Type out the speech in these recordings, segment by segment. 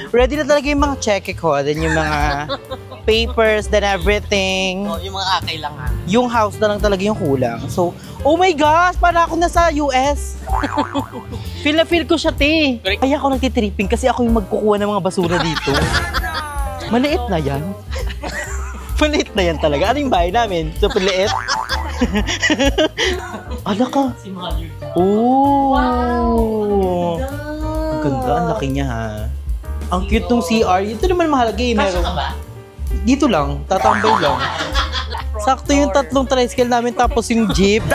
Ready na talaga yung mga cheque ko. Then yung mga papers, then everything. Oh, yung mga kailangan. Yung house na lang talaga yung kulang. So, oh my gosh! Para ako nasa US. Feel na feel ko siya, te. Kaya ako nagtitripping kasi ako yung magkukuha ng mga basura dito. Maliit na yan. Maliit na yan talaga. Ano yung bahay namin? So, maliit. Ala ka. Oh. Wow. Ang ganda. Ang laki niya, ha. Ang cute tong CR. Ito naman mahalaga eh. Kasya ka ba? Dito lang. Tatambay lang. Sakto yung 3 tricycle namin tapos yung jeep.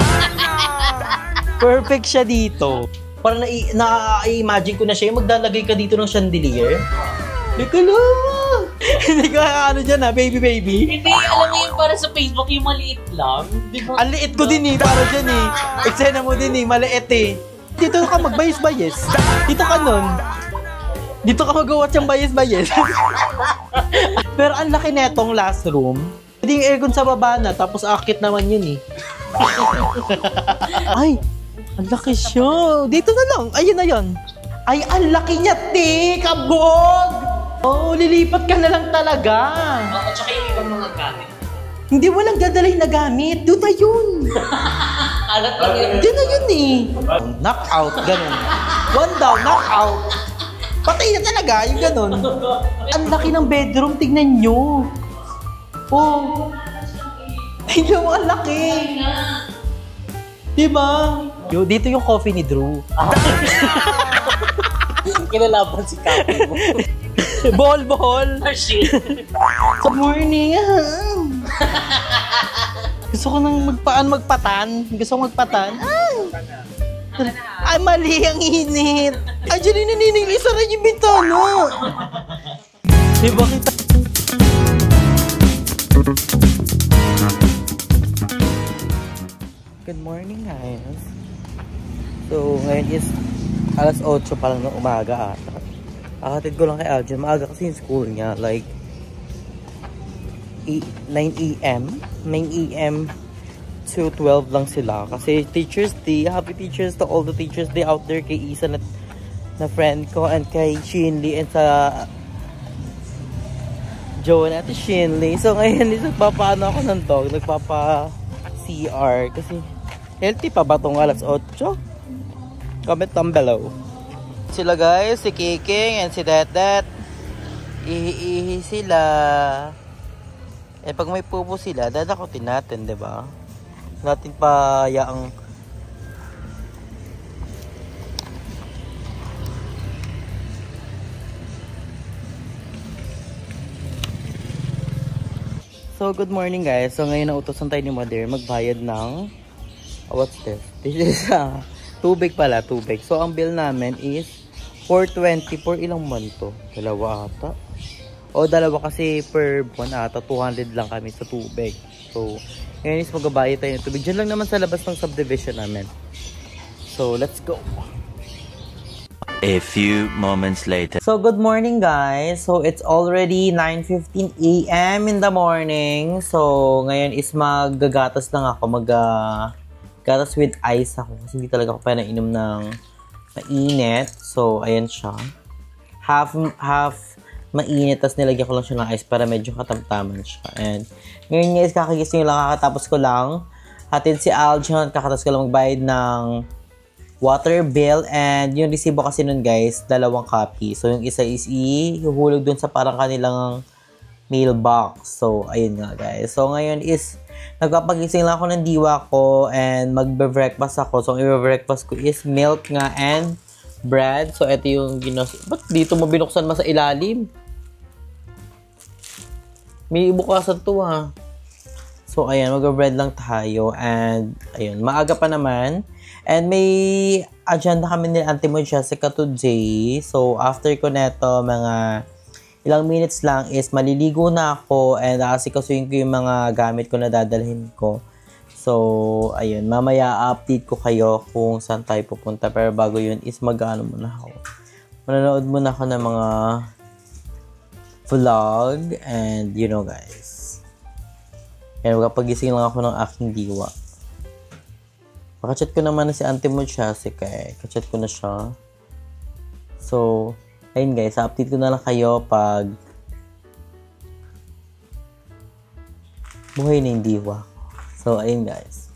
Perfect siya dito. Parang na-imagine ko na siya yung maglalagay ka dito ng chandelier. Lika lang! Hindi ko ano dyan ha, baby. Hindi, alam mo yung para sa Facebook, yung maliit lang. Diba? Ang liit ko din eh, para dyan eh. Eksena mo din eh, maliit eh. Dito ka magbayis-bayis. Dito ka nun. Dito ka magawa siyang bayis-bayis. Pero ang laki netong last room. Hindi yung aircon sa baba na, tapos akit naman yun eh. Ay, ang laki siya. Dito na lang. Ayun na yun. Ay, ang laki niya, te! Kabog! Oh, lilipat ka na lang talaga. Oo, tsaka yung ibang mga gamit. Hindi, walang dadalhin na gamit. Doon na yun. Alat lang yun. Doon na yun eh. Knock out, ganun. One down, knock out. Patay na talaga, yung ganun. Ang laki ng bedroom, tignan nyo. Oh. Tignan mo, ang laki. Diba? Yo, dito yung coffee ni Drew. Kinalaban si Kapi mo. Ball. Oh, shit. Good morning. Gusto ko nang magpatan. Gusto ko magpatan. Ay, mali ang init. Ay, dyan yung nanining. Isara yung bintana. Diba kita? Good morning, guys. So, ngayon is alas 8 pa lang ng umaga ata. Akatid ko lang kay Aljan. Maaga kasi yung school niya. Like, 9 a.m. 9 a.m. to 12 lang sila. Kasi Teacher's Day. Happy Teacher's to all the Teacher's Day out there. Kay Isa na friend ko. And kay Shinley. And sa Joan at Shinley. So, ngayon is nagpapaano ako ng dog. Nagpapa-CR. Kasi healthy pa ba itong alas 8? Comment down below. Sila guys, si Kiking and si Dedet. Ihi sila. Eh pag may pupo sila, dadakutin natin, 'di ba? Natin pa yaang So good morning guys. So ngayon nautosan tayo ni Mother magbayad ng what's this? This is tubig pala, tubig. So ang bill namin is 420 for ilang month to? Dalawa ata. O dalawa kasi per buwan ata. 200 lang kami sa tubig. So, ngayon is magbabayad tayo ng tubig. Diyan lang naman sa labas ng subdivision namin. So, let's go. A few moments later. So, good morning guys. So, it's already 9:15 a.m. in the morning. So, ngayon is maggagatas lang ako. Gatas with ice ako. Kasi hindi talaga ako pa nainom ng mainit. So, ayan siya. Half mainit. Tapos nilagyan ko lang siya ng ice para medyo katamtaman siya. And ngayon guys, kakagising lang. Kakatapos ko lang. Hatid si Aljan. Kakatapos ko lang magbayad ng water bill. And yung resibo kasi nun guys, 2 copy. So, yung isa is ihuhulog dun sa parang kanilang mailbox. So, ayun nga guys. So, ngayon is nagpapagising lang ako ng diwa ko and magbe-breakfast ako. So, ang i-breakfast ko is milk nga and bread. So, ito yung ba't dito mo binuksan sa ilalim? May ibukasan to ha. So, ayan, magbe-bread lang tayo. And, ayun, maaga pa naman. And may agenda kami ni Auntie mo Jessica today. So, after ko neto, mga ilang minutes lang is maliligo na ako and asikasuhin ko yung mga gamit ko na dadalhin ko. So, ayun. Mamaya update ko kayo kung saan tayo pupunta. Pero bago yun is mag-ano muna ako. Manonood muna ako ng mga vlog and you know guys. Kaya magpagising lang ako ng aking diwa. Pakachat ko naman na si Auntie mo Jessica eh. Kachat ko na siya. So, Ayun guys, update ko na lang kayo pag buhay na yung diwa. So, ayun guys.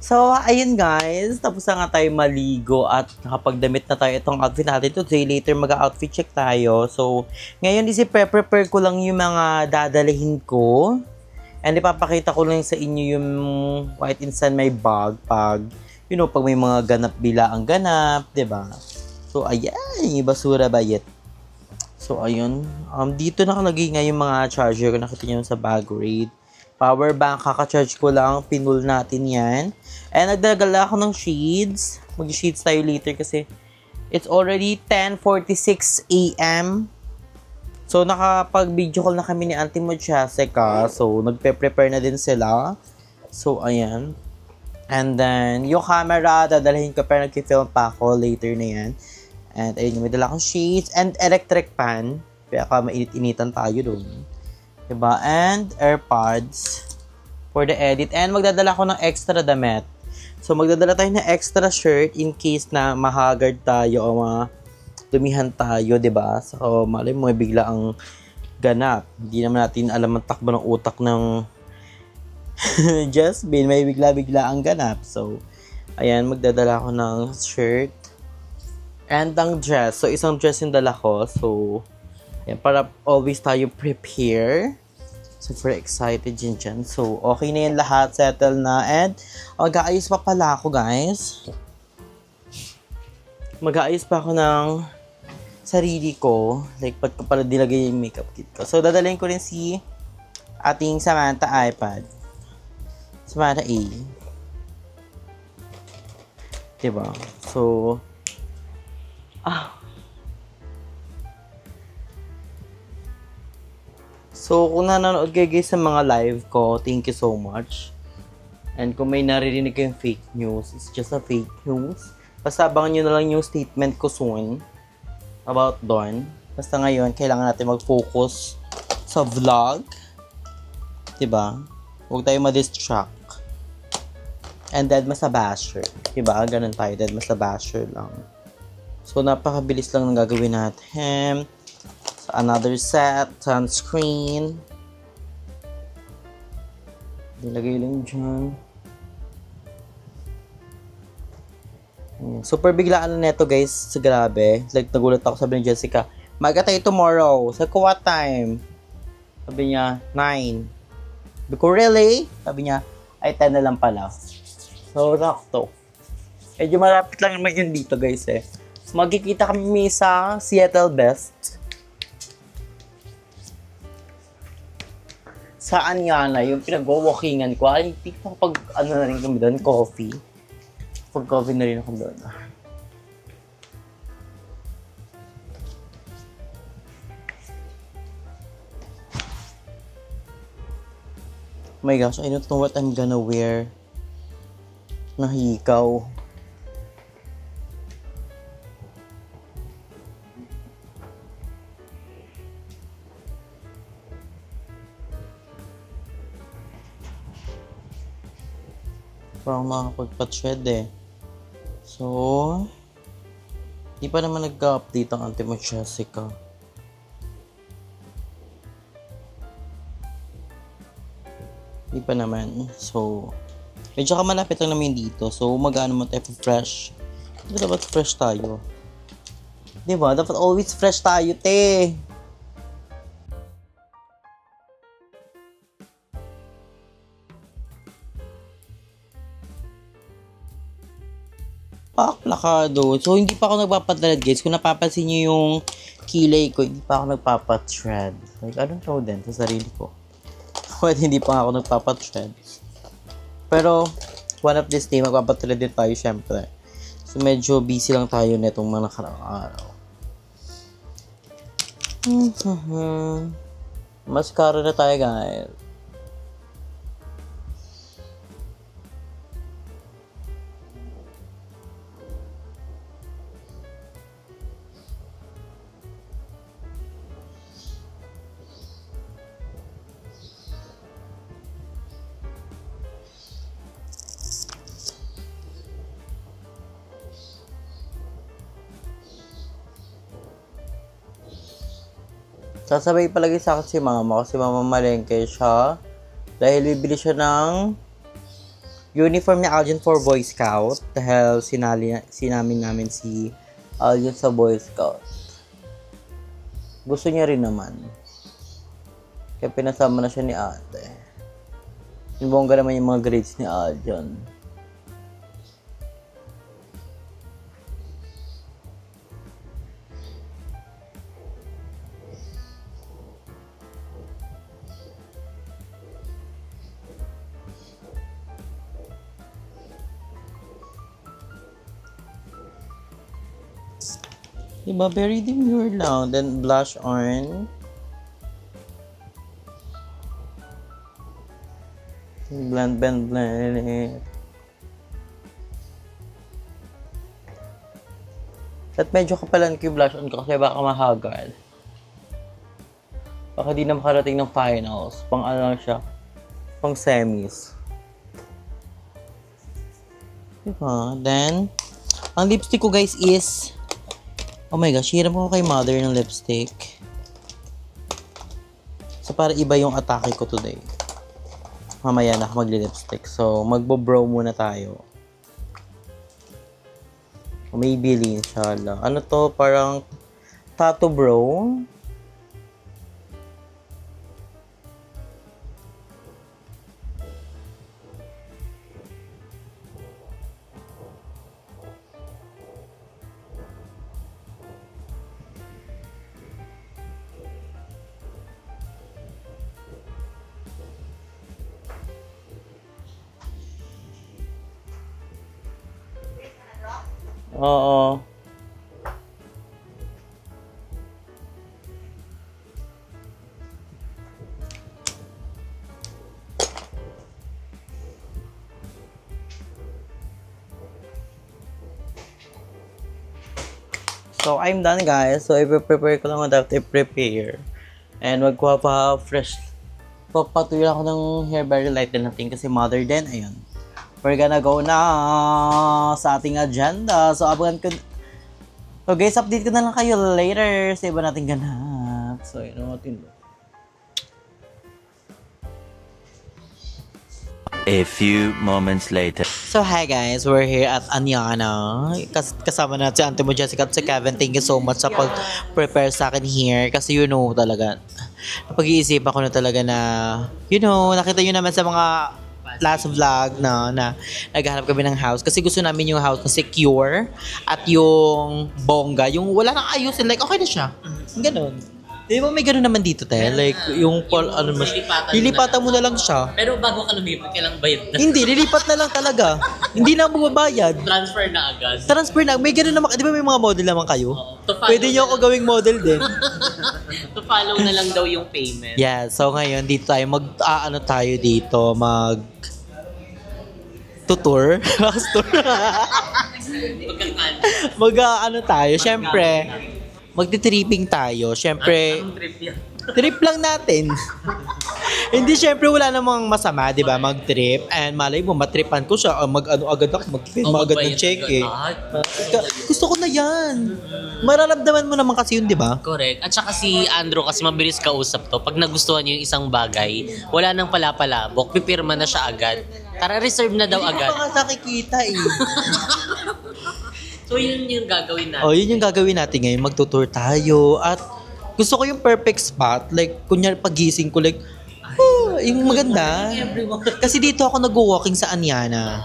So, ayun guys. Tapos na nga tayo maligo at nakapagdamit na tayo itong outfit natin. Today, later mag-outfit check tayo. So, ngayon prepare ko lang yung mga dadalhin ko. And ipapakita ko lang sa inyo yung what inside my bag pag, you know, pag may mga ganap bila ang ganap, diba? So, ayan. Yung basura bayet. So, ayun. Dito nakalagay nga yung mga charger ko. Nakita nyo sa bag raid. Power bank, kaka-charge ko lang. Pinul natin yan. And nagdagala ako ng shades. Mag-shades tayo later kasi it's already 10:46 a.m. So, nakapag-video call na kami ni Auntie mo, Jessica. So, nagpe-prepare na din sila. So, ayan. And then, yung camera, dadalhin ko pero nag-film pa ako later na yan. And ayun, may dala akong shades and electric fan. Kaya ka mainit-initan tayo doon. Diba? And AirPods for the edit. And magdadala ko ng extra damit. So, magdadala tayo ng extra shirt in case na mahagard tayo o dumihan tayo, diba? So, malay mo, bigla ang ganap. Hindi naman natin alam ang takbo ng utak ng Jasmine. May bigla-bigla ang ganap. So, ayan, magdadala ko ng shirt and ang dress. So, isang dress yung dala ko. So, ayan, para always tayo prepare. Super excited din dyan. So, okay na yan lahat. Settle na. And, mag-aayos pa pala ako, guys. Mag-aayos pa ako ng sarili ko. Like, para dilagay yung makeup kit ko. So, dadalhin ko rin si ating Samantha iPad. Samantha A. Diba? So, So, kung nanonood kayo guys sa mga live ko, thank you so much. And kung may naririnig kayong fake news, it's just a fake news. Basta abangan nyo na lang yung statement ko soon about Dawn. Basta ngayon, kailangan natin mag-focus sa vlog. Diba? Huwag tayo ma-distract. And Deadma sa basher. Diba? Ganun tayo, Deadma sa basher lang. So, napakabilis lang ng gagawin natin. Another set, sunscreen. Nilagay lang dyan. Super biglaan na neto guys. Grabe. Like, nagulat ako, sabi ni Jessica, maga tayo tomorrow. Sabi ko, what time? Sabi niya, 9. Sabi ko, really? Sabi niya, ay 10 na lang pala. So, rakto. Medyo malapit lang naman yun dito guys eh. So, magkikita kami sa Seattle Best. Saan nga na yung pinag-walkingan ko? Ay, pag ano na rin kami doon, coffee. Pag coffee na rin ako doon. Oh my gosh, I don't know what I'm gonna wear. Nahikaw. Parang makakapagpa-thread eh. So, di pa naman nag-update ang Auntie mo, Jessica. Di pa naman. So, medyo ka malapit lang namin dito. So, mag-ano mo tayo fresh. Di ba dapat fresh tayo? Di ba? Dapat always fresh tayo, te. Plakado. So, hindi pa ako nagpapathread, guys. Kung napapansin nyo yung kilay ko, hindi pa ako nagpapathread. Like, I don't know din sa sarili ko. Pwede hindi pa ako nagpapathread. Pero, one of this day, magpapathread din tayo, syempre. So, medyo busy lang tayo netong mga nakaraang araw. Mascara na tayo, guys. Sasabay palagi sa akin si mama kasi mama malengke siya. Dahil bibili siya ng uniform ni Aljon for Boy Scout. Dahil sinamin namin si Aljon sa Boy Scout. Gusto niya rin naman. Kaya pinasama na siya ni ate. Yung bongga naman yung mga grades ni Aljon. Diba? Very demure lang. Then, blush on. Blend, blend, blend. At medyo kapalan ko yung blush on ko kasi baka mahagal. Baka di na makarating ng finals. Pang ano lang siya. Pang semis. Diba? Then, ang lipstick ko guys is... Oh my gosh, hiram ko kay mother ng lipstick. So, para iba yung atake ko today. Mamaya na ako magli-lipstick. So, magbo-brow muna tayo. Maybelline, inshallah. Ano to? Parang tattoo brow. Oo. So, I'm done guys. So, i-prepare ko lang ang dapat i-prepare. And magkuha pa fresh. Papatuloy ako ng hair very light din natin kasi mother din. Ayun. We're gonna go na sa ating agenda. So, abangan ko. So, guys, update ko na lang kayo later sa iba nating ganap. So, yun natin. A few moments later. So, hi guys. We're here at Anyana. Kasama natin si Auntie mo Jessica at si Kevin. Thank you so much sa pag-prepare sa akin here. Kasi you know talaga, napag-iisipan ko na talaga na, you know, nakita nyo naman sa mga last vlog na naghahanap kami ng house kasi gusto namin yung house na secure at yung bongga, yung wala nang ayusin, like okay na siya. Ganun. Di ba may ganun naman dito, te? Like, yung ano mas, lilipatan mo na lang siya. Pero bago ka lumipat, kailang bayad na. Hindi, lilipat na lang talaga. Hindi na magbabayad. Transfer na agad. Transfer na. May ganun naman. Di ba may mga model naman kayo? Pwede nyo ako gawing model din. To follow na lang daw yung payment. Yeah, so ngayon dito tayo ano tayo dito, tutor. House tour. Ano tayo, syempre, magti-tripping tayo. Syempre, trip lang natin. Hindi, syempre, wala namang masama, di ba? Mag-trip. And malay mo, matripan ko siya. Mag-ano agad ako, mag-film agad ng check eh. Gusto ko na yan. Mararamdaman mo naman kasi yun, di ba? Correct. At saka si Andrew kasi mabilis kausap to. Pag nagustuhan niyo yung isang bagay, wala nang palapalabok, pipirma na siya agad. Tara, reserve na daw agad. Hindi pa nga nakikita eh. So, yun yung gagawin natin. Oh, yun yung gagawin natin ngayon. Magtutour tayo. At gusto ko yung perfect spot. Like, kunyari pagising ko, like, yung maganda. Kasi dito ako nag-walking sa Anyana.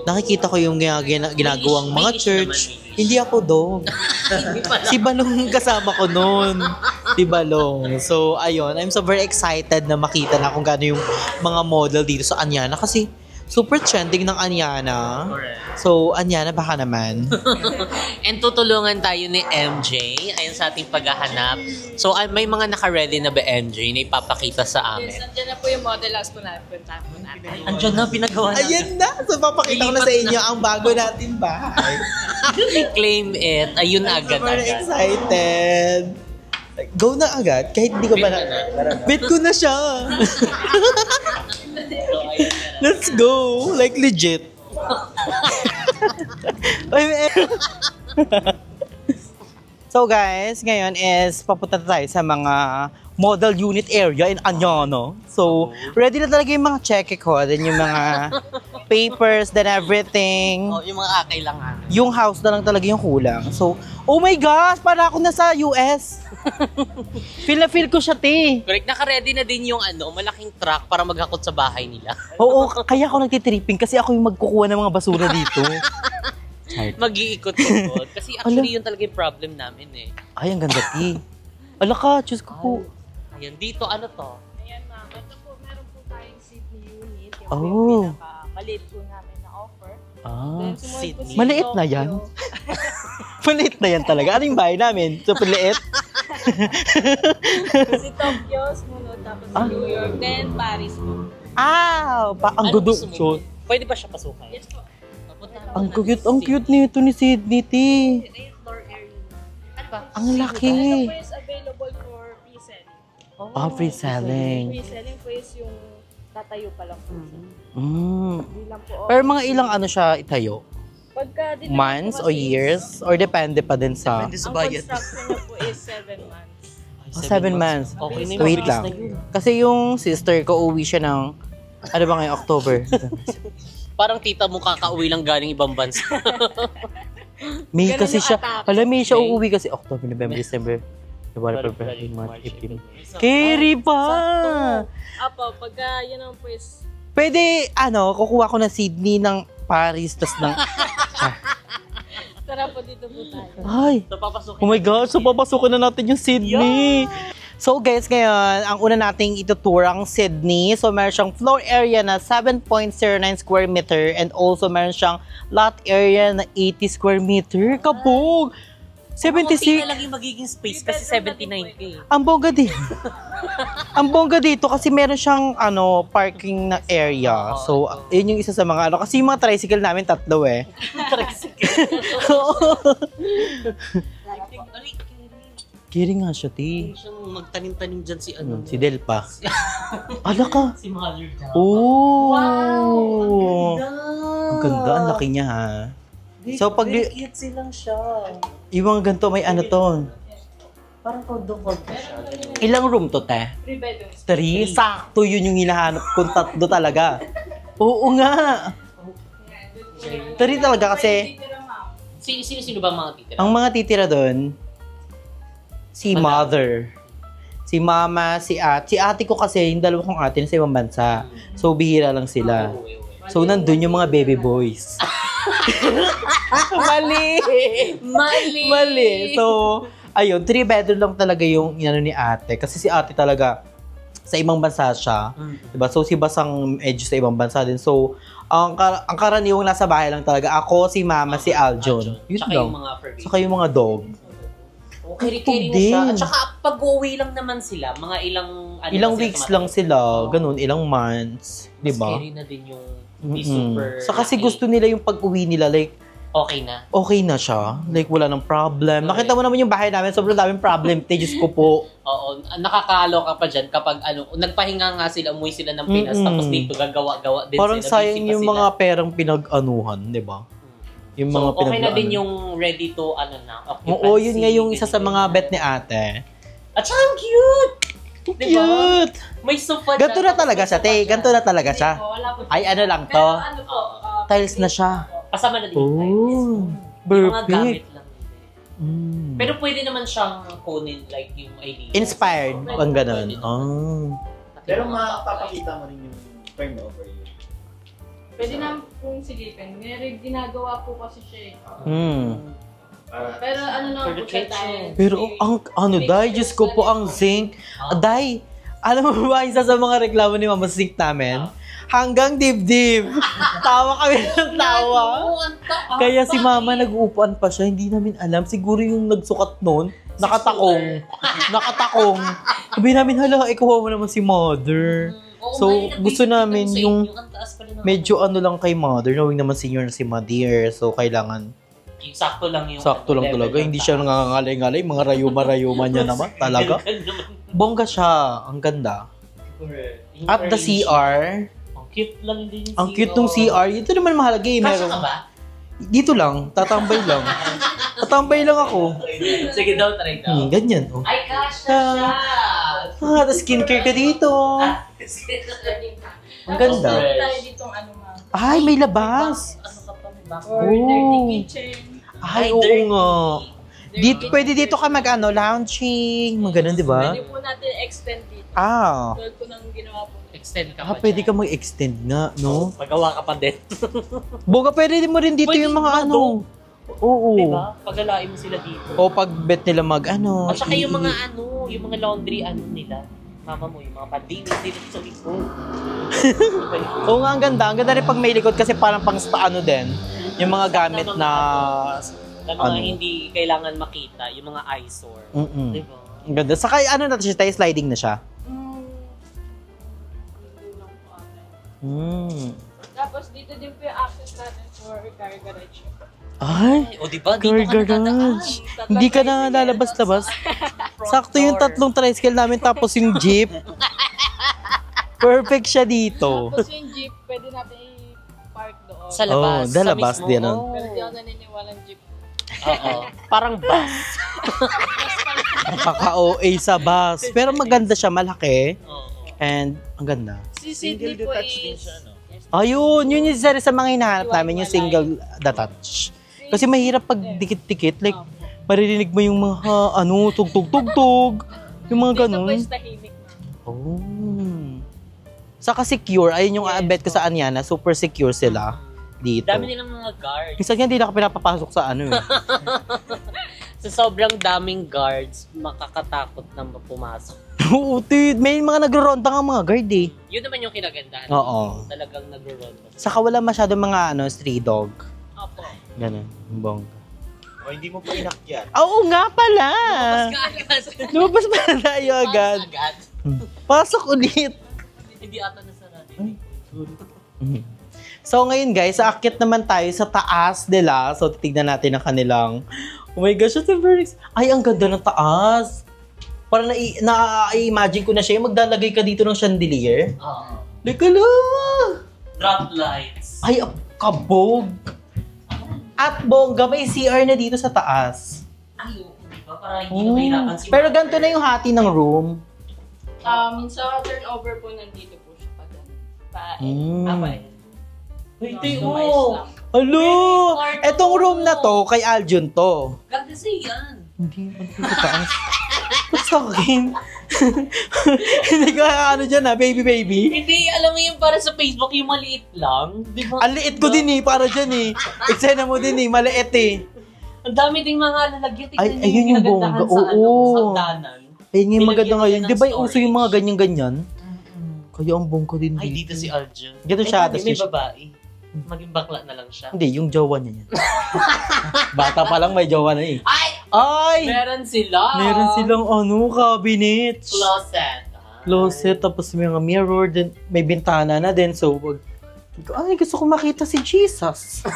Nakikita ko yung ginagawang mga church. Hindi ako doon. Si Balong kasama ko noon. Si Balong. So, ayun. I'm so very excited na makita na kung gaano yung mga model dito sa Anyana. Kasi, super trending ng Anyana. Correct. So, Anyana, baka naman. And tutulungan tayo ni MJ. Ayun sa ating paghahanap. So, may mga naka-ready na ba MJ na ipapakita sa amin? Yes, andyan na po yung model house po natin. Andyan na, pinagawa na. Ayan na! So, papakita ko na sa inyo ang bago natin bahay. Claim it. Ayun Super agad-agad. excited. Go na agad, kahit hindi ko pa na... Bet ko na siya. Let's go. Like, legit. So guys, ngayon is papunta tayo sa mga model unit area in Anyano. So, ready na talaga yung mga check ko, then yung mga papers, then everything. Oh, yung mga kailangan. Yung house na lang talaga yung kulang. So, oh my gosh, para ako nasa US. Feel na feel ko siya, te. Correct, naka-ready na din yung malaking truck para maghakot sa bahay nila. Oo, kaya ako nagtitripping kasi ako yung magkukuha ng mga basura dito. Mag-iikot-ikot. Kasi actually yun talaga yung problem namin eh. Ay, ang ganda, te. Ala ka, Diyos ko po. Ayan, dito ano to? Ayan ma'am, ito po, meron po tayong Sydney unit. Yung Oh. pinaka-maliit po namin na offer. Ah, Then, sumunod po Sydney. si Maliit na Tokyo. yan? Maliit na yan talaga. Ano yung bahay namin? Super liit? Si Tokyo, sumunod, tapos si New York, then Paris po. Ang Ano gudo. gusto mo? Pwede ba siya pasukan? Yes po. Ang cute nito ni Sydney, te. Ayan, floor area. Ano ba? Ang Ito laki. po is available for pre-selling. Free selling. Pre-selling po is yung tatayo pa lang po. Hindi lang po. Pero mga ilang ano siya itayo? Pagka deliver Months po o kasi, years? Or depende pa din sa... Ang construction niya po is 7 months. 7 months. Okay na yung Wait mabilis lang. na yun. Kasi yung sister ko, uwi siya ng... Ano ba ngayon? October. Parang tita mo kakauwi lang galing ibang bansa. May Ganun kasi yung siya... atake. Alam, may siya May. uuwi kasi October, November, December, January, February, March, April. Sakto. Carry pa! Apo, pagka yun ang pues, Pwede, kukuha ko ng Sydney ng Paris, tas ng... tara po dito po tayo. Ay! So, papasukin. Oh my gosh, so papasukin na natin yung Sydney. So guys, ngayon, ang una nating itutour ang Sydney. So meron siyang floor area na 7.09 square meter and also meron siyang lot area na 80 square meter. Kabog! Kunti 76. na lang yung magiging space kasi 79K. Ang bongga dito. Ang bongga dito kasi meron siyang parking na area. So, yun yung isa sa mga kasi yung mga tricycle namin tatlo eh. Kiri nga siya, ti. Siyang magtanim-tanim dyan si Si Delpa. Ala ka. Si Mother daw. Oh! Ang Ang ganda, ang laki niya ha. So, pag cute silang siya. yung mga ganito, may ano to. Parang condo-condo siya. Ilang room to, te? 3 bedrooms. 3? Sakto yun yung hinahanap kong tatlo talaga. Oo nga. 3 talaga kasi Sino ba mga titira? ang mga titira doon, si mother, si mama, si ate ko kasi, yung dalawa kong ate sa ibang bansa. So, bihira lang sila. So, nandun yung mga baby boys. Mali. So, ayun, 3 bedroom lang talaga yung ni ate. Kasi si ate talaga, sa ibang bansa siya. Diba? So, si Basang medyo sa ibang bansa din. So, ang karaniwang nasa bahay lang talaga. Ako, si mama, si Aljon. Yun Tsaka lang. yung mga fur baby. Saka yung mga dog. Kiri-kiri na siya. At saka pag-uwi lang naman sila, mga Ilang weeks lang sila. Ganun, ilang months. Diba? Scary na din yung di super So, kasi laki. gusto nila yung pag-uwi nila, like, Okay na. okay na siya. Like, wala nang problem. Nakita mo naman yung bahay namin, sobrang daming problem. Diyos ko po. Oo. Nakakalo ka pa dyan kapag nagpahinga nga sila, umuwi sila ng Pinas, tapos dito gagawa-gawa din Parang sila. sayang busy pa yung sila. mga perang pinag-anuhan, di ba? Yung So, mga okay na din pinag-ano. yung ready to, occupancy. Oo, yun nga yung isa sa mga bet ni ate. At saka ang cute! Diba? Cute! May sofa Ganto dyan, na talaga tapos siya, te. may sofa Ganto dyan. na talaga siya. Wala po. Ay, ano lang to? Pero ano po, Tiles na siya. Kasama na din yung tiles. Oh, Yung mga gamit perfect. lang. Mm. Pero pwede naman siyang kunin like yung idea. Inspired. Ang ganun. Pwede Oh. Pero mapapakita mo rin yung turnover yun. pwede na pong silipin. Meron ginagawa po kasi siya eh. Mm. Pero ano na For po the siya kitchen. tayo. Pero Day, Diyos ko po, ang zinc. Day, alam mo ba, isa sa mga reklamo ni Mama Zinc namin? Hanggang dibdib. Tawa kami ng tawa. Kaya si Mama nag-uupuan pa siya, hindi namin alam. Siguro yung nagsukat noon, nakatakong. Sabi namin, hala, ikaw mo naman si Mother. So, gusto namin yung medyo lang kay Mother, knowing naman senior na si Mother. So, kailangan Yung sakto lang yung sakto lang level talaga. ng Hindi siya tao. nangangalay-ngalay. Mga rayuma-rayuma niya naman. Talaga. Bongga siya. Ang ganda. Yung At the early CR, Ang cute lang din yung ang cute nung CR. Ito naman mahalaga eh. Kasya ka Merong, ba? Dito lang, tatambay lang. Tatambay lang ako. Sige daw, try daw. Ganyan, oh. Ay, gosh na siya! Tapos skincare ka dito. Ang ganda. Tayo ditong ano ma'am. Ay, may labas. Ano ka pa, may back? Or dirty kitchen. Ay, oo nga. Dito, pwede dito ka lounging. Mga ganun, di ba? Pwede po natin extend dito. Ah. Tulad po ng ginawa po. Extend ka Ah, pa pwede dyan. ka mag-extend nga, no? Magawa ka pa din. Boga, pwede mo rin dito Pwede yung mga ba, ano. Oo. Diba? Pagalain mo sila dito. O pag bet nila mag-ano. At saka yung mga yung mga laundry nila. Mama mo, yung mga pandinis dito sa likod. Oo nga, ang ganda. Ang ganda rin pag may likod kasi parang pang ano din. Yung mga gamit na... Na mga hindi kailangan makita, yung mga eyesore. Diba? Ang ganda. Saka ano na siya, tayo sliding na siya. Tapos dito din po yung access natin for car garage. Ay, O diba? Dito ka nakadaan. hindi ka na lalabas-labas. Sakto yung 3 tricycle namin tapos yung jeep. Perfect siya dito. Tapos yung jeep, pwede natin i-park doon. Sa labas. Oh, dalabas sa mismo. din, Oh. Pero di ako naniniwalang jeep. Oo. Parang bus. Kaka-OA sa bus. Pero maganda siya, malaki. Oo. And ang ganda. Si Sydney po is... Ayun, yun yung isa rin sa mga hinahanap namin, yung single detach. Kasi mahirap pag dikit-dikit, like, maririnig mo yung mga, tugtog-tugtog, yung mga Dito po ganun. is tahimik na. Oh. Saka secure, ayun yung bet ko sa Anyana, super secure sila dito. Dami nilang mga guards. Minsan nga hindi na ako pinapapasok sa ano eh. Sa sobrang daming guards, makakatakot na pumasok. Oo, dude, may mga nagro-ronda nga mga guard eh. Yun naman yung kinagandahan. Oo. Talagang nagro-ronda. Saka wala masyadong mga stray dog. Opo. Ganun, bongga. O hindi mo pa inakyat. Oo nga pala! Mas Lumabas pa na tayo agad. agad. Pasok ulit. Hindi ata nasarado. So ngayon guys, aakyat naman tayo sa taas nila. So titignan natin ang kanilang... Oh my gosh, it's very... Ay, ang ganda ng taas. Parang na-imagine ko na siya, yung maglalagay ka dito ng chandelier. Oo. Lika lang! Drop lights. Ay, kabog! At bongga, may CR na dito sa taas. Ay, oo. Diba? Para hindi na mahirapan si Pero ganito na yung hati ng room. Sa turnover po nandito po siya pag Wait, Customize lang. Alo! Etong room na to, kay Aljun to. Ganda siya yan. Hindi, sa taas. Sa akin. Hindi ko ano dyan baby. Hindi, alam mo yung para sa Facebook, yung maliit lang. Di ba? Ang liit ko din para dyan Eksena mo din maliit Ang dami ding mga lalagyan. Ay, Tignan ayun yung ginagandahan bongga. sa Oo. sa hagdanan. Ayun yung maganda Nilagyan ngayon. nila Di ba ng uso yung mga storage. ganyan-ganyan? Kaya ang bongga din Ay, dito si Aljun. Ganito siya, Ay, tas may siya- babae. Maging bakla na lang siya. Hindi, yung jowa niya yan. Bata pa lang may jowa na Ay! Ay! Meron sila! Meron silang cabinet. Closet. Closet, tapos may mga mirror, din, may bintana na din. So, ay, gusto ko makita si Jesus.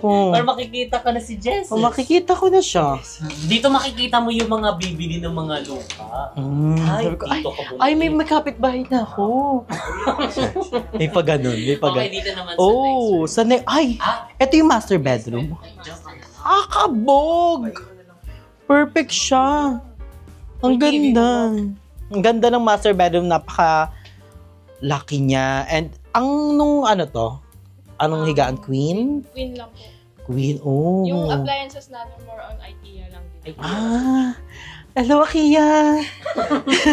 Para makikita ka na si Jess. Makikita ko na siya. Dito makikita mo yung mga bibili ng mga lupa. Ay, Sabi ko, dito ka bumili. ay, may kapitbahay na ako. May pa ganun, may pa Okay, ganun. dito naman Oh, sa next. ay, Ah, ito yung master bedroom. Kabog! Perfect siya. Ang ganda. Ang ganda ng master bedroom, napaka-lucky niya. And ang anong higaan? Queen? Queen lang po. Queen, oh. Yung appliances natin more on IKEA lang din. Hello, Kia.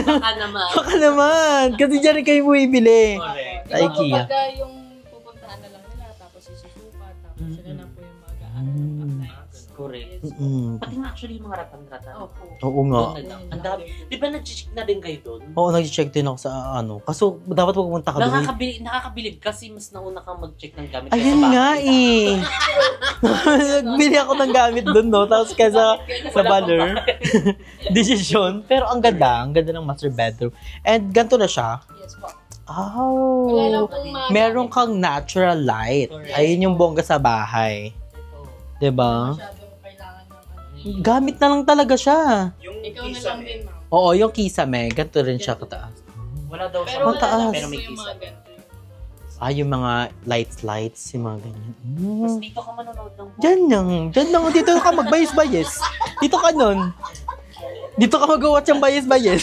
Baka naman. Baka naman. Kasi dyan rin kayo bumibili. Correct. Sa IKEA. Pagka yung pupuntahan na lang nila, tapos isusukat, tapos sila na po yung appliance. Correct. Pati nga actually yung mga ratan-ratan. Opo. Oo nga. Doon na lang. Ang dami. Di ba nag-check na din kayo doon? Oo, nag-check din ako sa Kaso, dapat pumunta ka doon. Nakakabilib kasi mas nauna kang mag-check ng gamit. Ayun nga Nagbili ako ng gamit doon, no? Tapos kaysa sa banner. Desisyon. Pero ang ganda ng master bedroom. And ganito na siya. Yes po. Oh. Wala lang pong mga Meron kang natural light. Correct. Ayun yung bongga sa bahay. Diba? masyadong kailangan ng Gamit na lang talaga siya. Yung Ikaw na lang din, ma'am. Oo, yung kisame. Ganito rin siya kataas. Wala daw Pero sa Ang taas. wala lang Pero po may yung kisa. mga ganito. Yung mga lights, yung mga ganyan. Tapos dito ka manonood ng Diyan lang. Dito ka magbayis-bayis. Dito ka nun. Dito ka mag-watch ang bayis-bayis.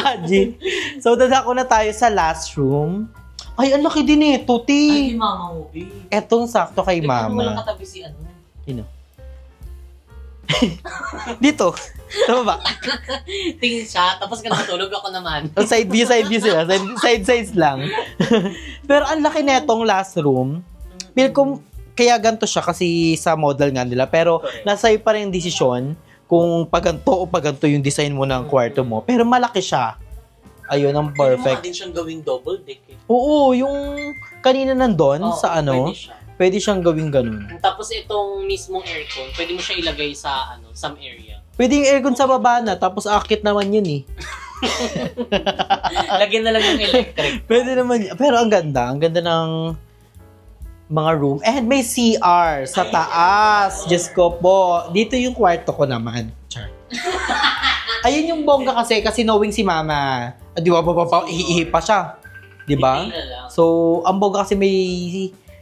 Aji. So, dadako na tayo sa last room. Ay, ang laki din eh. Tuti. Ay, mama mo, babe. Etong sakto kay Walang mama. katabi si ano. Sino? Dito. Tama ba? Tingin siya, tapos ka nakatulog ako naman. Side view sila. Sides lang. Pero ang laki netong last room. Feel ko, kaya ganito siya kasi sa model nga nila. Pero nasa iyo pa rin yung desisyon kung paganto o paganto yung design mo ng kwarto mo. Pero malaki siya. Ayun, ang Pwede mo perfect. din siyang gawing double deck eh. Oo, yung kanina nandun sa ano, Pwede siya. pwede siyang gawing ganun. Tapos itong mismong aircon, pwede mo siya ilagay sa some area. Pwede yung aircon sa baba na, tapos akit naman yun eh. Lagyan na lang yung electric. Pwede naman yun. Pero ang ganda ng mga room. And may CR sa taas. Diyos ko po. Dito yung kwarto ko naman. Char. Ayun yung bongga kasi knowing si mama. Di ba, ihihi pa siya. Di ba? Hindi na lang. So, ang bongga kasi may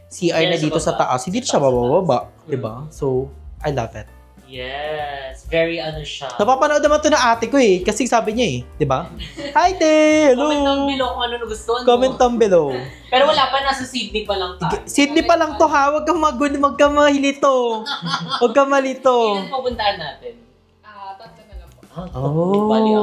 CR na dito sa taas. Hindi siya bababa. Di ba? So, I love it. Yes. Very ano siya. Napapanood naman to na ate ko eh. Kasi sabi niya eh. Di ba? Hi, te! Hello! Comment down below kung ano nagustuhan mo. Comment down below. Pero wala pa, nasa Sydney pa lang tayo. Sydney pa lang to ha. Huwag kang mahilito. Huwag kang malito. Ilan pupuntahan natin? Tatlo na lang po. Oh. Bali,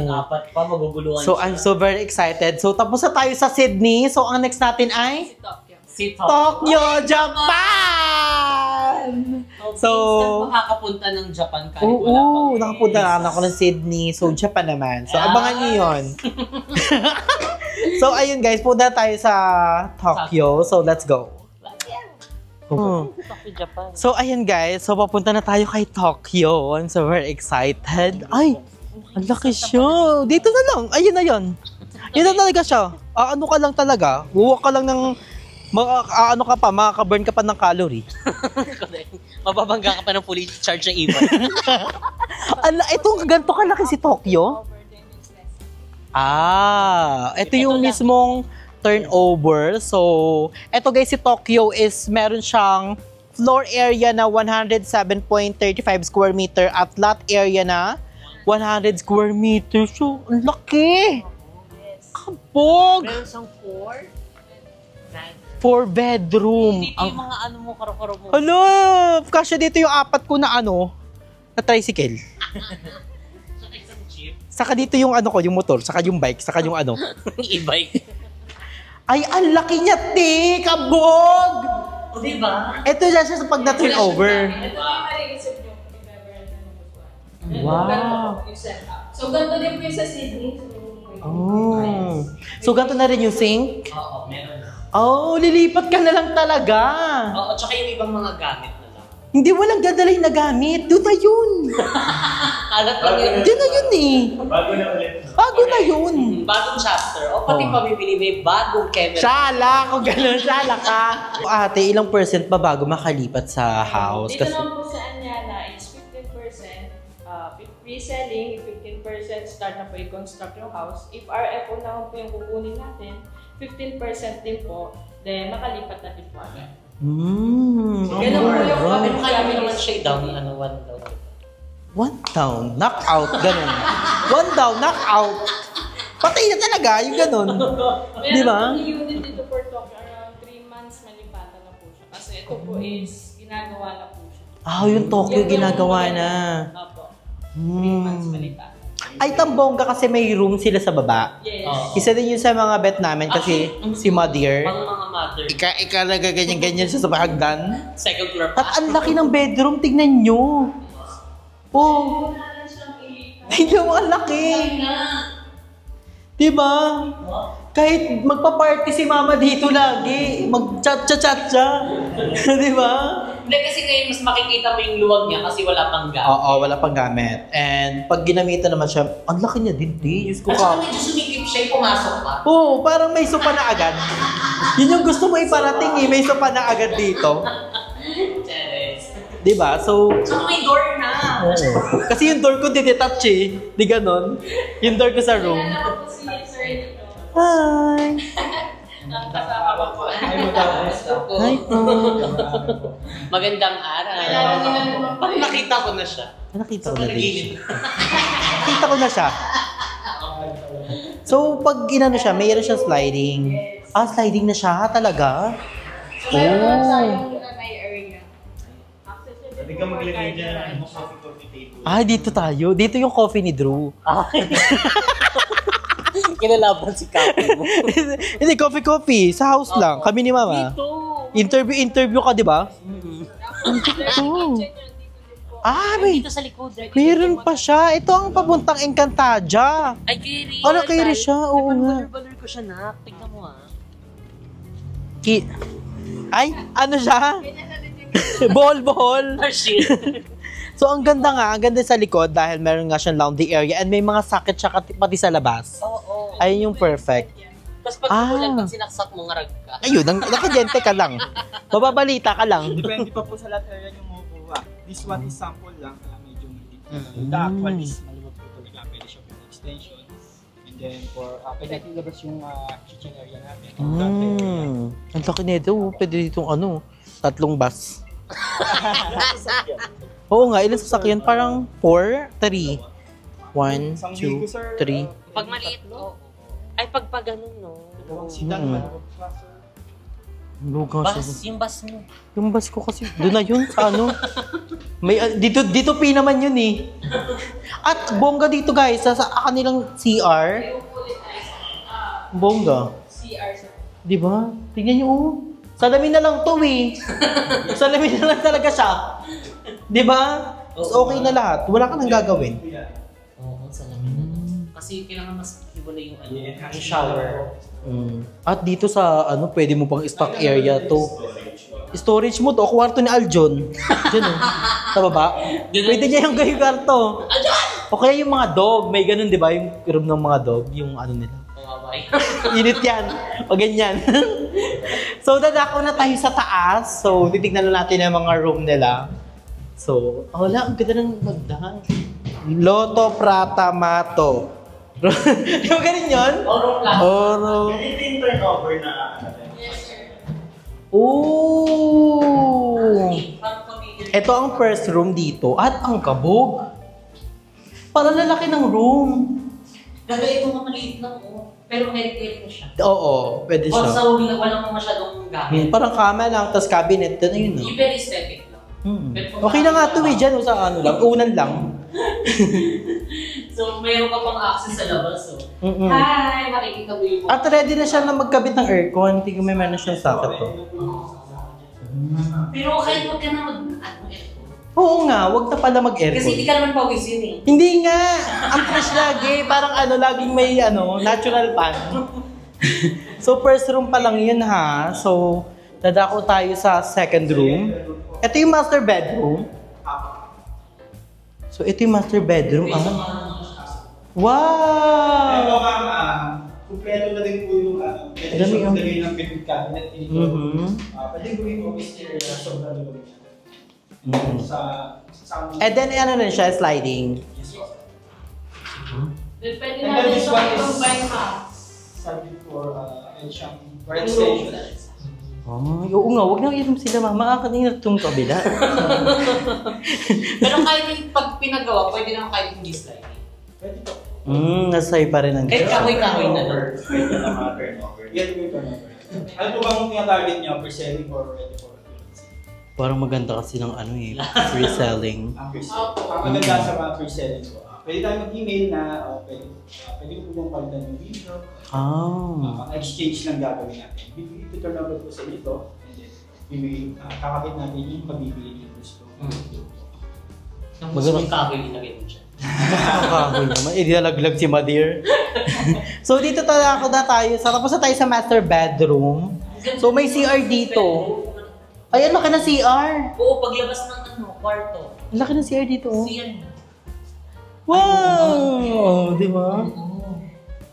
apat pa, maguguluhan So, siya. I'm so very excited. So, tapos na tayo sa Sydney. So, ang next natin ay Si Tokyo. Si Tokyo, Japan! So, saan makakapunta ng Japan kahit wala pang nakapunta na ako ng Sydney. So, Japan naman. So, abangan niyo yun. So, ayun guys, punta tayo sa Tokyo. So, let's go. Tokyo, Japan. So, ayun guys. So, papunta na tayo kay Tokyo. I'm so very excited. Ay, ang laki siya. Dito na lang. Ayun na yun. Yun na talaga siya. Ano ka lang talaga. Walk ka lang ng makaka-burn ka pa ng calorie. Mababangga ka pa ng fully charge ng e-bike. Itong ganito kalaki si Tokyo? Ito yung mismong turnover. So, ito guys, si Tokyo is meron siyang floor area na 107.35 square meter at lot area na 100 square meter. So, ang laki! Kabog! Meron siyang 4 bedroom. Dito yung mga ano mo, karo-karo mo. Hello! Kasya dito yung 4 ko na na tricycle. Sa isang jeep. Saka dito yung yung motor, saka yung bike, saka yung E-bike. Ay, ang laki niya, te! Kabog! O, diba? Ito na siya sa pag na-turn over. Ito yung malinisip yung if-ever na nagustuhan. Wow. Ganito yung setup. So, ganito din po yung sa Sydney. So, ganito na rin yung sink? Oo, meron na. Oh, lilipat ka na lang talaga. Oo, tsaka yung ibang mga gamit na lang. Hindi, walang dadalhin na gamit. Doon na yun. Kalat lang yun. Doon na yun eh. Bago na ulit. Bago na yun. Bagong chapter. O, pati pamibili may bagong camera. Shala, kung gano'n, shala ka. Ate, ilang percent pa bago makalipat sa house? Dito Kasi, naman po sa Anyana, it's 15% pre-selling, 15% start na po i-construct yung house. If RFO naman po yung kukunin natin, 15% din po, then makalipat na din po agad. Ganun po yung Pero kaya mo naman siya down, one down. One down, knock out, ganun. One down, knock out. Patay na talaga, yung ganun. Di ba? Meron po unit dito for Tokyo, around 3 months malipatan na po siya. Kasi ito po is ginagawa na po siya. Yung Tokyo ginagawa na. Opo. 3 months malipatan. Ay, tambongga kasi may room sila sa baba. Yes. Isa din yun sa mga bet namin kasi si Mother. Pang mga mother. Ikalaga ganyan-ganyan siya sa hagdan. Second floor At pa. ang laki ng bedroom, tignan nyo. Oh, tignan mo, ang laki. Diba? Kahit magpa-party si mama dito lagi, mag-chat-chat siya. Diba? Hindi, kasi ngayon mas makikita mo yung luwag niya kasi wala pang gamit. Oo, wala pang gamit. And pag ginamitan naman siya, ang laki niya din, Diyos ko At saka ka. medyo sumikip siya, pumasok pa. Oo, parang may sopa na agad. Yun yung gusto mo iparating may sopa na agad dito. Cheres. Diba? So, Saka may door na. oo. Kasi yung door ko di-detach eh. Di ganon. Yung door ko sa room. Kaya naman po si Sir dito. Hi! Kasama po. Hi po. Magandang araw. Parang nakita ko na siya. Nakita Sa ko na din. panaginip. Nakita ko na siya. So, pag inano siya, mayroon siyang sliding. Ah, sliding na siya talaga? Meron Oh. tayong may area. Pwede ka maglagay dyan ng coffee table. Ah, dito tayo. Dito yung coffee ni Drew. Kinalaban si Kapi mo. Hindi, coffee. Sa house lang. Kami ni Mama. Interview ka, di ba? Oh. Ah, Dito sa likod. mayroon pa siya. Ito ang papuntang Encantadia. Ay, Kiri. Ano, Kiri siya? Oo nga. Balor ko siya na. Tingnan mo Ay, ano siya? Ball. Oh, shit. So, ang ganda nga. Ang ganda sa likod dahil meron nga siyang laundry area and may mga socket siya pati sa labas. Oo. Ayun yung perfect. Tapos pag umulan, pag sinaksak mo, ngarag ka. Ayun, nakadyente ka lang. Mababalita ka lang. Depende pa po sa lahat area yung makukuha. This one is sample lang, kaya medyo hindi. The actual is maluwag po talaga. Pwede siya for extension. And then for, pwede natin ilabas yung kitchen area natin. Ang laki nito. Pwede ditong 3 bus. Oo nga, ilang sasakyan? Parang 4, 3. 1, 2, 3. Pag maliit, oo. Ay, pag ganun, no? Sidan, maluwag pa, sir. Yung bus mo. Yung bus ko kasi, doon na yun sa May, dito P naman yun eh. At bongga dito guys, sa kanilang CR. Bongga. CR sa Di ba? Tingnan nyo salamin na lang to eh. Salamin na lang talaga siya. Di ba? So, okay na lahat. Wala ka nang gagawin. Oo, salamin na. Kasi kailangan mas hiwalay yung yung shower. At dito sa pwede mo pang stock area to. Storage mo to, kwarto ni Aljon. Diyan sa baba. Pwede niya yung gayong kwarto. O kaya yung mga dog, may ganun di ba? Yung room ng mga dog, yung nila. Init yan. O ganyan. So, dadako na tayo sa taas. So, titignan na natin yung mga room nila. So, wala. Ang ganda ng magdahan. Loto Prata Mato. Di ba ganun yun? Oro. Ito yung turnover na Ooh! Ito ang first room dito. At ang kabog. Parang lalaki ng room. Gagawin ito mga maliit lang, oh. Pero head-head na siya. Oo, pwede Pag siya. sa walang masyadong gamit. Parang kama lang, tapos cabinet. Yan na yun. Yung very aesthetic lang. Okay na nga ito eh, dyan. Sa lang. Unan lang. So, mayroon ka pang access sa labas, oh. Hi! Makikita mo yung... At ready na siya na magkabit ng aircon. Tingnan may meron siyang socket to. Pero kahit wag ka na aircon. Oo nga, wag na pala mag-aircon. Kasi hindi ka naman pawis yun eh. Hindi nga! Ang fresh lagi. Parang laging may natural pan. So, first room pa lang yun ha. So, dadako tayo sa second room. Ito yung master bedroom. So, ito yung master bedroom. Wow! Ito kumpleto na din po yung pwede Dami, siya maglagay ng bed cabinet dito. Pwede gawing office area, sobrang gawin siya. And then, rin siya, sliding. Pwede And then natin this ito one is combine pa. sabi for extension. Ay, oo nga, wag na inom sila, mama. Kanina itong kabila. Pero kahit pag pinagawa, pwede naman kahit hindi sliding. Pwede po. Nasay pa rin ang Kahit kahoy-kahoy na lang. Pwede na mga turnover. Yan po yung turnover. Ano po bang tina-target niyo for selling or ready for occupancy? Parang maganda kasi ng free selling. Ang maganda sa mga free selling po. Pwede tayo mag-email na pwede po bang palitan yung video. Exchange lang gagawin natin. Bibigay turnover po sa dito. And then, kakapit natin yung pabibili ng gusto. Tapos yung kahoy ilagay mo siya. Nakakahoy naman. Nalaglag si Madir. So dito tayo tapos na tayo sa master bedroom. So may CR dito. Ay, ang laki ng CR. Oo, paglabas ng kwarto. Ang laki ng CR dito. Siyan. Wow! Di ba?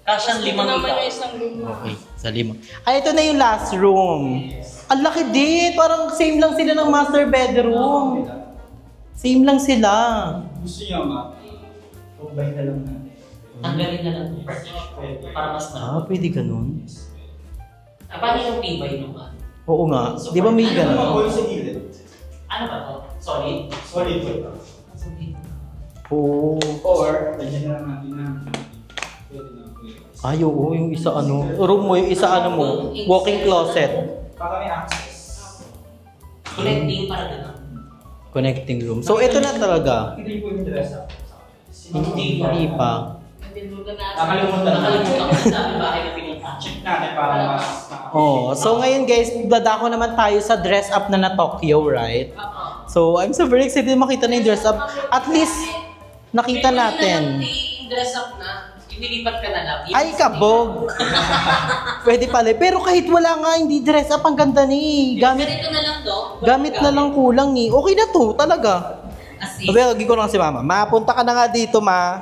Kasyang 5 naman itaw. yung isang room na. Okay, sa 5. Ay, ito na yung last room. Ang laki din. Parang same lang sila ng master bedroom. Same lang sila. Gusto niyo combine na lang natin. Tanggalin na lang. Para mas Pwede ganun. Paano yung tibay nung ano? Oo nga. Di ba may Ano ganun? ball sa gilid? Ano ba to? Solid? Solid po ito. Solid. Oo. Or, lagyan na lang natin na pwede na po yun. Ay, oo. Yung isa room mo, yung isa mo, walk-in closet. Baka may access. Connecting para gano'n. Connecting room. So, ito na talaga. Hindi po yung dress up. Hindi pa. Nakalimutan na. Nakalimutan ko sa dami bahay na pinunta. Check natin para mas... Oh, so ngayon guys, dadako naman tayo sa dress up na Tokyo, right? So, I'm so very excited makita na yung dress up. At least, nakita natin. Yung dress up na, inilipat ka na lang. Ay, kabog! Pwede pala. Pero kahit wala nga, hindi dress up, ang ganda ni. Ganito na lang to. Gamit na lang kulang ni. Okay na to, talaga. Asi. Sabi, lagi ko lang si mama. Ma, punta ka na nga dito, ma.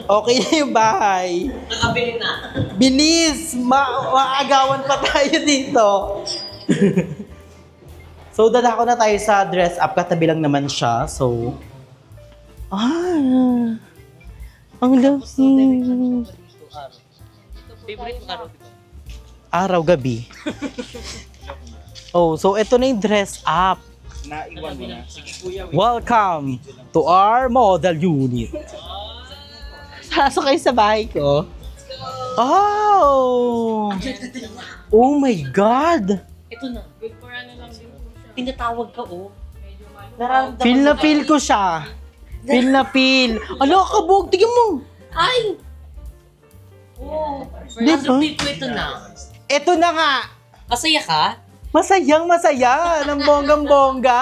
Okay na yung bahay. Nakabili na. Bilis! Maagawan pa tayo dito. So, dadako na tayo sa dress up. Katabi lang naman siya. So, ang lovely. Favorite mo karo? Araw, gabi. Oh, so ito na yung dress up. Naiwan mo na. Sige kuya, wait. Welcome to our model unit. Sasakay sa bahay ko. Oh! Oh my God! Ito na. Good for ano lang din po siya. Pinatawag ka, oh. Medyo maluwag. Nararamdaman Feel na sa feel bahay. ko siya. Feel na feel. Ala, kabog, tingnan mo. Ay! Oh. Di ba? Feel ko ito na. Ito na nga. Masaya ka? Masayang masaya. Ng bonggang-bongga.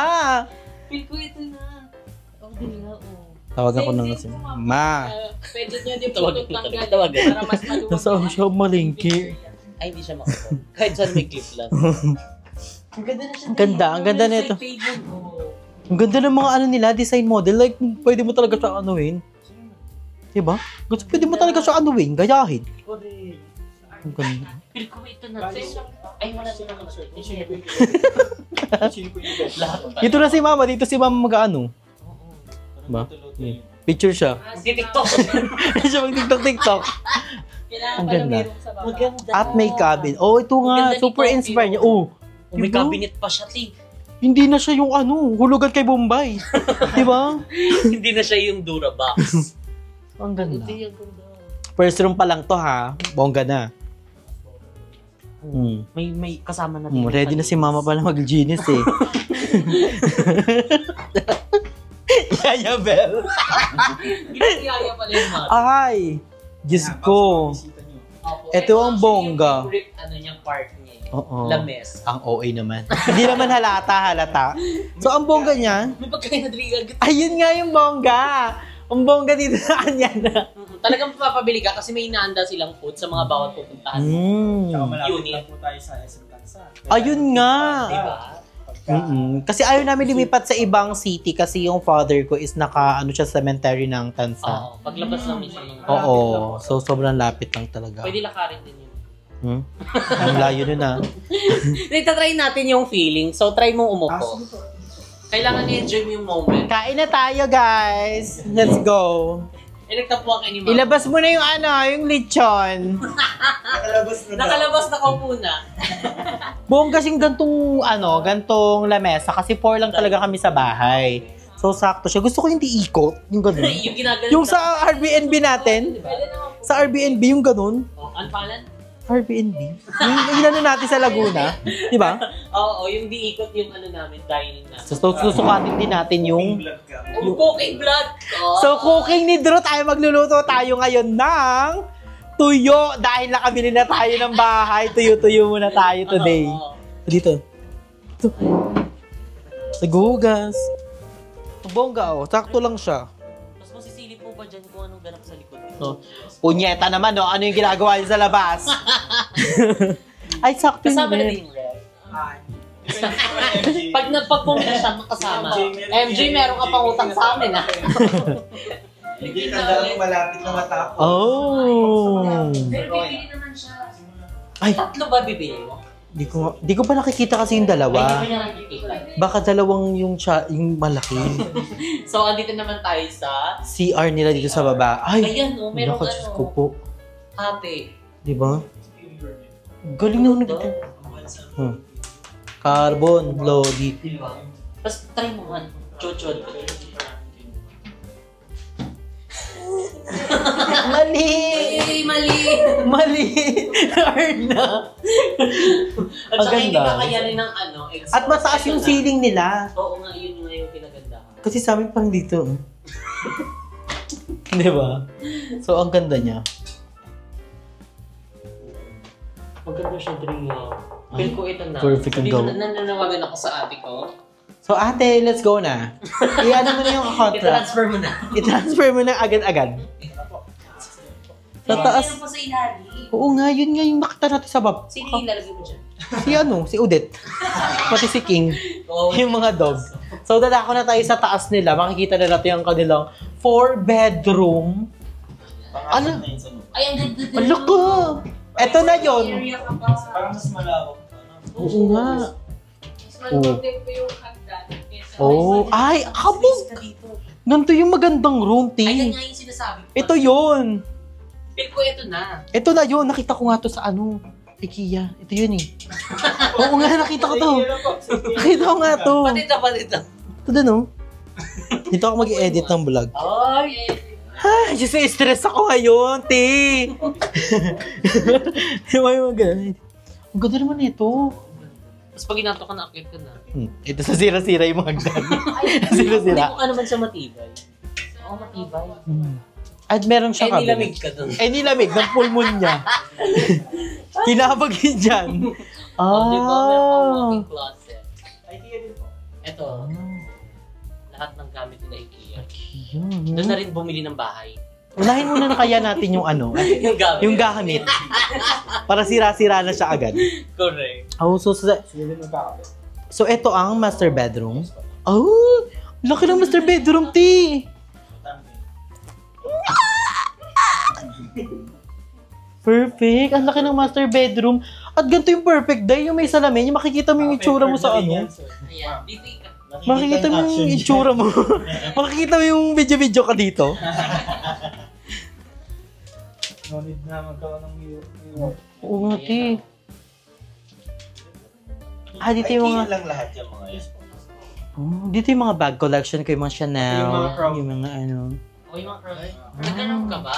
Feel ko ito na. Oh, din nga, oh. Tawagan ko na nga si Ma. Pwede niya din po Tawagan itong mo tanggalin tawagan. para mas maluwag. Nasaan siya malingki? Ay, hindi siya makapag. Kahit saan may clip lang. Ang ganda na siya. Ang ganda, ang ganda nito. Sa table, oh. Ang ganda ng mga ano nila, design model. Like, pwede mo talaga siya anuhin. Diba? Gusto, pwede mo talaga siya anuhin, gayahin. Correct. Ang ganda. Feel ko ito na. Ay, wala siya nakasort. Sino po yung best? Lahat. Dito na si Mama, dito si Mama mag-ano. Diba? Picture siya. Magti-tiktok. Siya mag-tiktok-tiktok. Kailangan Ang pala ganda. merong sa baba. Maganda. At may cabin. Oh, ito Ang nga. ganda ni Super Tokyo. inspired niya. Oh, Oh, may diba? cabinet pa siya, Ting. Hindi na siya yung ano, hulugan kay Bombay. Diba? Hindi na siya yung Durabox. Ang ganda. Hindi, ang ganda. First room pa lang to ha. Bongga na. May kasama na Ready na si Mama pala mag-genius eh. Yaya Bell. Ginagaya pala yung mga. Ay! Diyos ko. Ito ang bongga. Favorite, ano niyang part niya. Oo. Lames. Ang OA naman. Hindi naman halata. So, ang bongga niya, May pagkain na drigal. ayun nga yung bongga. Ang bongga dito sa kanya na. Talagang papabili ka kasi may inaanda silang food sa mga bawat pupuntahan. Tsaka malapit Unit. lang po tayo sa SM Tansa. Ayun nga. Diba? Kasi ayaw namin lumipat sa ibang city kasi yung father ko is ano siya cemetery ng Tansa. Oo. Paglabas lang minsan ng... Oo. So, sobrang lapit lang talaga. Pwede lakarin din yun. Ang layo nun ah. Try natin yung feeling. So, try mong umupo. Kailangan i-enjoy mo yung moment. Kain na tayo, guys. Let's go. Nagtapuan kayo ni Mama. Ilabas mo na yung lechon. Nakalabas na kaupo na. Buong kasing gantong lamesa kasi 4 lang talaga kami sa bahay. So, sakto siya. Gusto ko hindi ikot. Yung ganun. Yung ginagalit Yung sa Airbnb natin. Sa Airbnb, yung ganun. Ano pangalan? Airbnb. Yung natin sa Laguna. Di ba? Oo, yung di ikot yung namin, dining na. So, susukatin din natin yung... Yung cooking vlog. So, cooking ni Drew, magluluto tayo ngayon ng tuyo. Dahil nakabili na tayo ng bahay, tuyo-tuyo muna tayo today. Dito. Ito. Nagugas. Bongga, oh. Sakto lang siya. Mas masisilip mo ba dyan kung anong ganap sa likod? Oh. Punyeta naman, no? Ano yung ginagawa niya sa labas? Ay, sakto yun. Kasama na din yung ref. Pag pumunta siya, makasama. MJ, meron ka pang utang sa amin, ha? Hindi ka lang malapit na matapos. Oh. Pero bibili naman siya. Ay, Tatlo ba bibili mo? di ko pa nakikita kasi yung dalawa. Ay, hindi ko na nakikita. Baka dalawang yung malaki. So, andito naman tayo sa... CR nila dito sa baba. Ay, Ayan, oh, meron naku, Diyos ko po. ate. Di ba? Galing naman nag Carbon, Lodi. Diba? Tapos try mo man. Chochod. Mali! Mali! Mali! Arna! At Ang saka hindi ganda. kakayanin ng ano. exhaust. At mataas yung ceiling nila. Oo nga, yun nga yung pinagandahan. Kasi sa amin pang dito. Di ba? So, ang ganda niya. Maganda siya, Drea. Feel ko ito na. Perfect ang Sabi mo, gawa. nananawagan ako sa ate ko. So, ate, let's go na. I-ano mo na yung contract. I-transfer mo na. I-transfer mo na agad-agad. Sa taas. Meron pa sa ilalim. Oo nga, yun nga yung nakita natin sa bab. Sino yung ilalagay mo dyan? Si Odette. Pati si King. Oo. Yung mga dog. So, dadako na tayo sa taas nila. Makikita na natin ang kanilang 4-bedroom. Ay, ang ganda. Ala ka! Eto na yun. Area ka pa. Parang mas malawak. Oo nga. Mas maluwag din po yung hagdan. kesa- Oh, ay, kabog! Ka dito. Ganito yung magandang room, Ay, yan ting. nga yung sinasabi ko. Ito yun. Feel ko ito na. Ito na yun. Nakita ko nga to sa IKEA. Ito yun eh. Oo nga, nakita ko to. Nakita ko nga to. Patita. Ito dun oh. Dito ako mag-i-edit ng vlog. Ay, Ay, just stress ako ngayon, ti. Yung mga ang ganda naman ito. Tapos pag inato ka na, akit ka na. Ito sa sira-sira yung mga hagdan. Hindi Sira-sira. ko ka naman siya matibay. Oo, matibay. At meron siyang Nilamig ka dun. nilamig ng pulmon niya. Kinabag yun dyan. Oh, di ba? Meron pang Ah. walk-in closet. Idea din po. Ito, lahat ng gamit nila IKEA. IKEA. Doon na rin bumili ng bahay. Unahin muna na kaya natin yung Yung gamit. yung gamit. Para sira-sira na siya agad. Correct. Oh, Sila din magkakapit. so ito ang master bedroom. Oh, laki ng master bedroom, ti. Perfect. Ang laki ng master bedroom. At ganito yung perfect day. Yung may salamin, yung makikita mo yung itsura mo sa ano. Ayan, dito ka. Makikita mo yung itsura mo. Makikita mo yung video-video ka dito. No need na magkaroon ng mirror. Oo nga, ti. Dito yung mga... lang lahat yung mga yan. Oh, dito yung mga bag collection ko, yung mga Chanel. Yung mga crown. Yung mga ano. O, yung mga cross. Nagkaroon ka ba?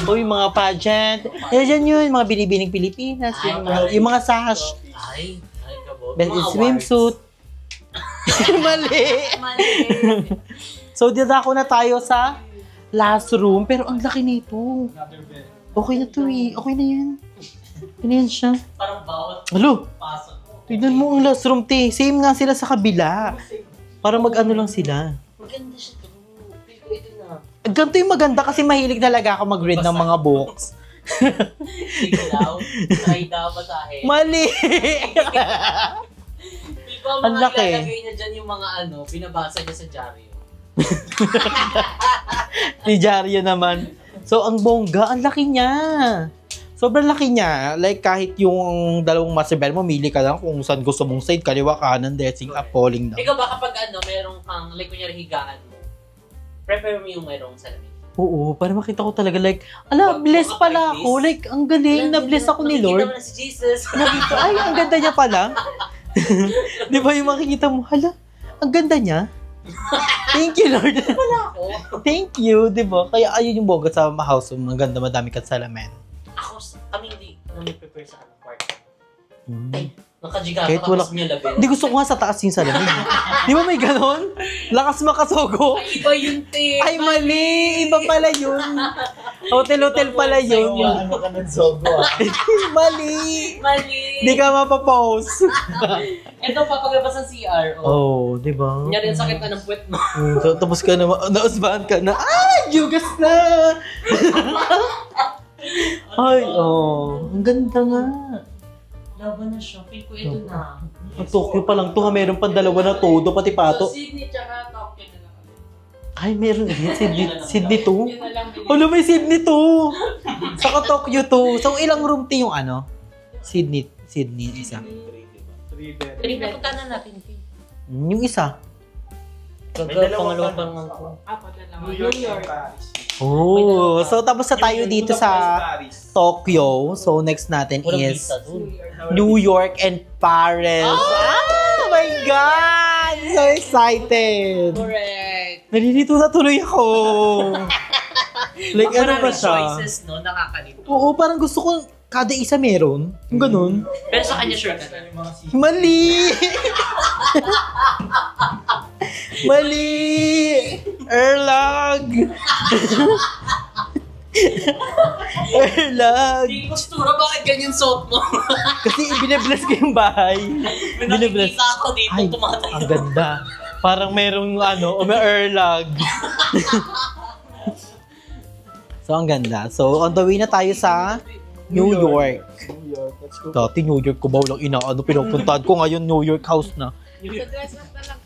O yung mga pageant. Yan yun, mga binibining Pilipinas. Yung mga sash. Ay, kabog. Best in Mga swimsuit. Mali. Mali. So, dadako na tayo sa last room. Pero ang laki nito. Okay na to eh. Okay na yan. Okay na yan siya. Parang bawat Halo, pasok mo. tignan mo ang last room, te. Same nga sila sa kabila. Para mag-ano lang sila. Maganda siya to. Feel ko ito na. Ganito yung maganda kasi mahilig talaga ako mag-read ng mga books. Sige daw. Try daw basahin. Mali! Feel ko ang Ang mga laki. ilalagay niya dyan yung mga ano, binabasa niya sa dyaryo. Ni Jaryo naman. So, ang bongga, ang laki niya. Sobrang laki niya. Like, kahit yung dalawang master bed mo, mili ka lang kung saan gusto mong side, kaliwa, kanan, dressing up, falling down. Ikaw ba kapag ano, meron kang, like kunyari higaan mo, prefer mo yung mayroong salamin? Oo, para makita ko talaga, like, ala, bless pala ako. Like, ang galing, na-bless ako ni Lord. Nakikita mo na si Jesus. Nakita, ay, ang ganda niya pala. Di ba yung makikita mo, hala, ang ganda niya. Thank you, Lord. Thank you, di ba? Kaya ayun yung bongga sa house, ang ganda, madami ka salamin. Ako, kami hindi namin prepare sa ano, part. Mm. Nakajigato Kahit wala- tapos niya labi. Hindi gusto ko nga sa taas yung salamin. Di ba may ganon? Lakas makasogo. Ay, iba yun, te. Ay, mali! Iba pala yun. Hotel-hotel pala yun. Ano ka ng sogo Mali! Mali. Di ka mapapost. Ito, papaglabas ng CR. Oh, di ba? Kunyari, ang sakit na ng puwet mo. So, tapos ka na, nausbahan ka na, yugas na! Ay, oh. Ang ganda nga. Laban na siya. Feel ko ito na. Ang Tokyo pa lang to, ha. Meron pang dalawa na todo, pati pato. So, Sydney tsaka Tokyo na lang. Ay, meron din. Sydney 2. Yun na lang binili. May Sydney 2. Saka Tokyo 2. So, ilang room tea yung ano? Sydney isa. 3 bed. Napunta na natin, te. Yung isa. Pangalawa pa lang ako. Apo, dalawa. New York and Paris. Oh, so tapos na tayo dito sa Paris. Tokyo. So next natin Walang is visa dun. New York and Paris. Oh my God! So excited! Correct. Nalilito na tuloy ako. Like, ano ba Maraming siya? choices, no? Nakakalito. Oo, parang gusto ko kada isa meron. Yung ganun. Pero sa kanya sure ka na. Yung mga si- Mali! Mali! Erlag! Erlag! Hindi postura, bakit ganyan suot mo? Kasi binabless ko yung bahay. May nakikita ako dito, Ay, tumatay. ang ganda. Parang merong may erlag. So, ang ganda. So, on the way na tayo sa New York. New York. Let's go. Dati New York ko ba walang inaano pinupuntahan ko ngayon New York house na. Sa dress up na lang